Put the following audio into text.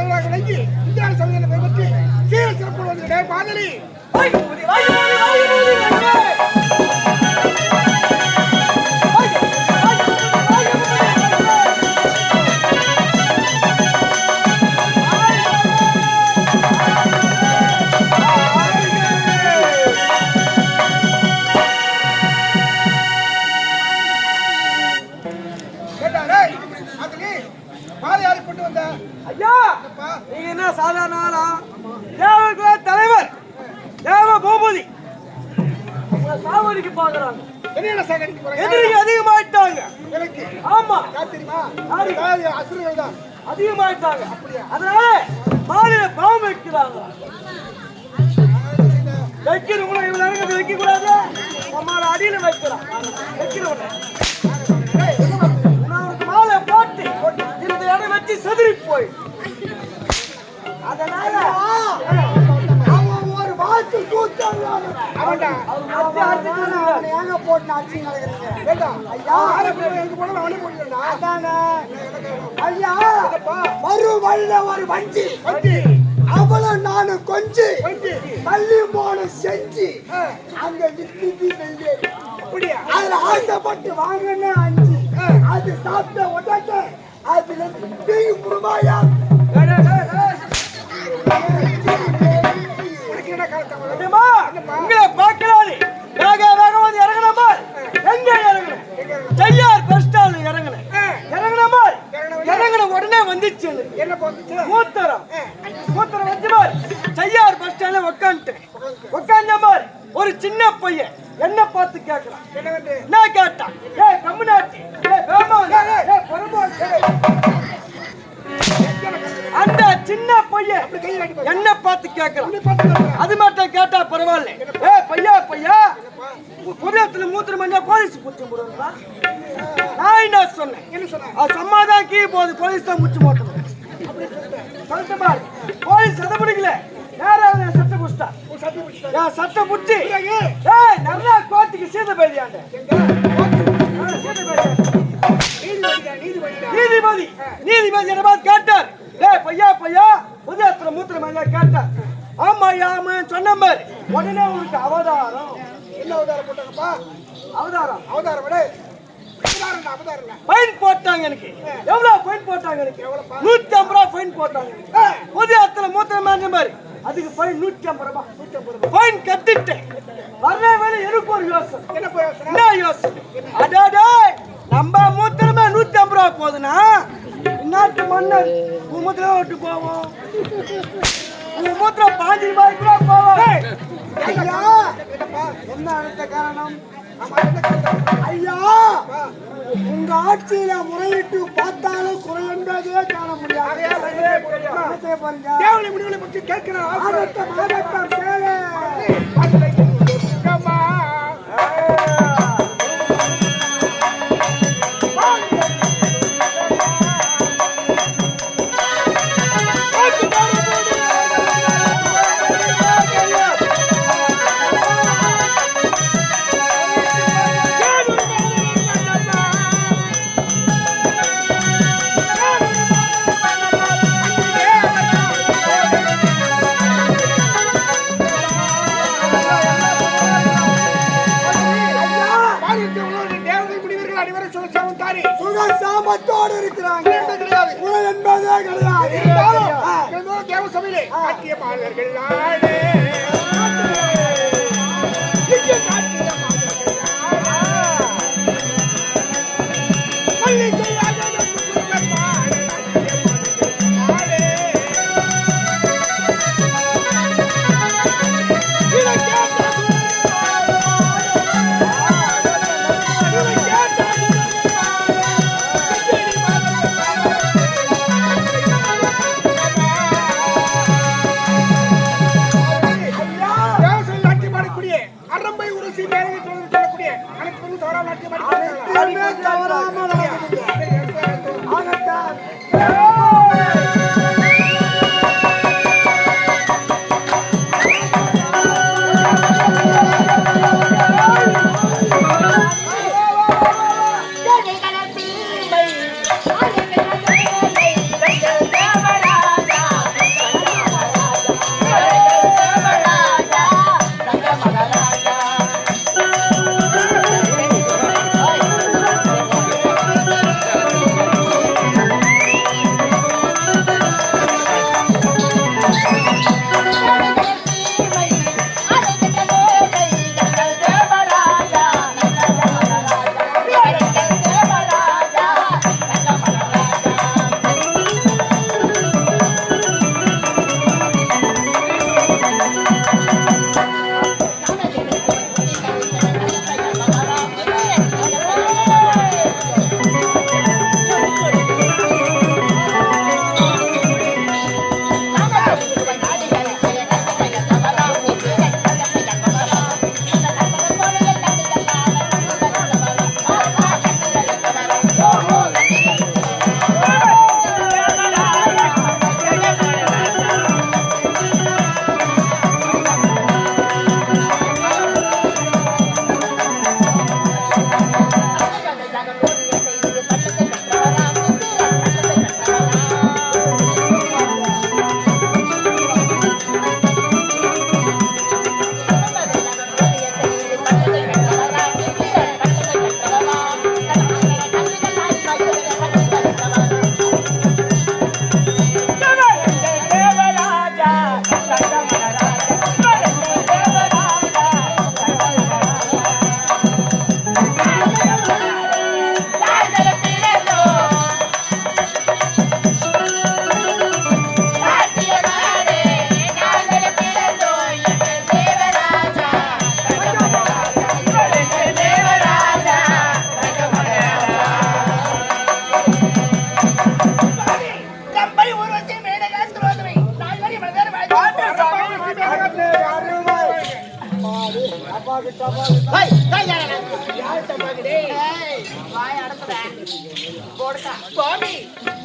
தலைவராக விளங்கி இந்தியா சமூகத்தை பெருமற்றி சீர சிறப்பு வந்து பாதலி சாதாரண ஆளா? தேவ தலைவர் தேவ பூபதி சாவடிக்கு பாக்குறாங்க. எதிரிங்க அதிகமாயிட்டாங்க. ஆமா தெரியுமா? அசுரர்கள் தான் அதிகமாயிட்டாங்க. அதனால மாநில பாவம் வைக்கிறாங்க. வைக்கிறவங்களும் இவ்வளவு நேரம் வைக்க கூடாது. நம்மள அடியில வைக்கிறான். வைக்கிறவங்க மாலை போட்டு இந்த இடம் வச்சு செதறி போய் அதனால அவன் ஒரு வாத்து கூத்தாங்க. அவன்டா அவன் ஏங்க போட்டு அடிச்சு நடக்குறீங்க. ஐயா எனக்கு போன அவனே போடுறா. அதானே ஐயா ஒரு வள்ள ஒரு வண்டி அவளும் நானும் கொஞ்சி தள்ளி போன செஞ்சு அங்க வித்தி வெள்ளி அப்படியே அதுல ஆசைப்பட்டு வாங்கின அஞ்சு அது சாப்பிட்ட உடனே அதுல தீ குடுமாயா உங்களை பார்க்கலாது வேகமாக இறங்கினமா எங்க இறங்கணும்? செய்யார் பஸ் ஸ்டாண்ட் இறங்கினேன். இறங்கினமா இறங்கின உடனே வந்துச்சு மூத்தரம் வச்சு மாதிரி செய்யார் பஸ் ஸ்டாண்ட்ல உட்காந்த மாதிரி ஒரு சின்ன பையன் என்ன பார்த்து கேட்கிறான். என்ன கேட்டான்? தமிழ்நாட்டு அந்த சின்ன பையன் என்ன பார்த்து கேட்கிறான். அது மட்டும் கேட்டா பரவாயில்ல. பையா புரியத்துல மூத்திரம் பண்ணா போலீஸ் புடிச்சு போடுவா. நான் என்ன சொன்னேன்? சம்மாதான் கீ போது போலீஸ் தான் முச்சு போட்டோம். போலீஸ் சட்டை பிடிக்கல. நேராக சட்டை புடிச்சா சட்டை புடிச்சு நல்லா கோர்ட்டுக்கு சீத பேதியாண்ட நீதிபதி என்ன பார்த்து கேட்டார். பையா புதியத்துல மூத்திரம் கேட்டார். ஆமா சொன்ன மாதிரி உடனே உனக்கு அவதாரம். என்ன அவதாரம் போட்டாங்கப்பா? அவதாரம் விட ஃபைன் போட்டாங்க. எனக்கு எவ்வளவு ஃபைன் போட்டாங்க? எனக்கு 150 ரூபாய் ஃபைன் போட்டாங்க. புதியத்துல மூத்திரம் மாதிரி அதுக்கு ஃபைன் 150 ரூபாய் ஃபைன் கட்டிட்டு வர்ற வேலை எனக்கு ஒரு யோசனை. என்ன யோசனை? அடாடே நம்ம மூத்திரமே 150 ரூபாய் போகுதுன்னா நாட்டு மன்னர் மூத்திரம் விட்டு போவோம். மூத்திரம் 5 ரூபாய்க்கு கூட போவோம். ஐயா என்ன அடுத்த காரணம்? ஐயா உங்க ஆட்சியில முறையிட்டு பார்த்தாலும் குறை என்பதே காண முடியாது. முடிவுகளை பற்றி கேட்கிறேன். சாமத்தோடு இருக்கிறாங்க. என்பதே கிடையாது. தேவ சபையிலே காட்டிய பாடல்கள் டபாக்கு டபாக்கு ஹேய் டேய் யாரடா யார் டபாக்கு டேய் வாய் அடக்குடா போடுடா போடி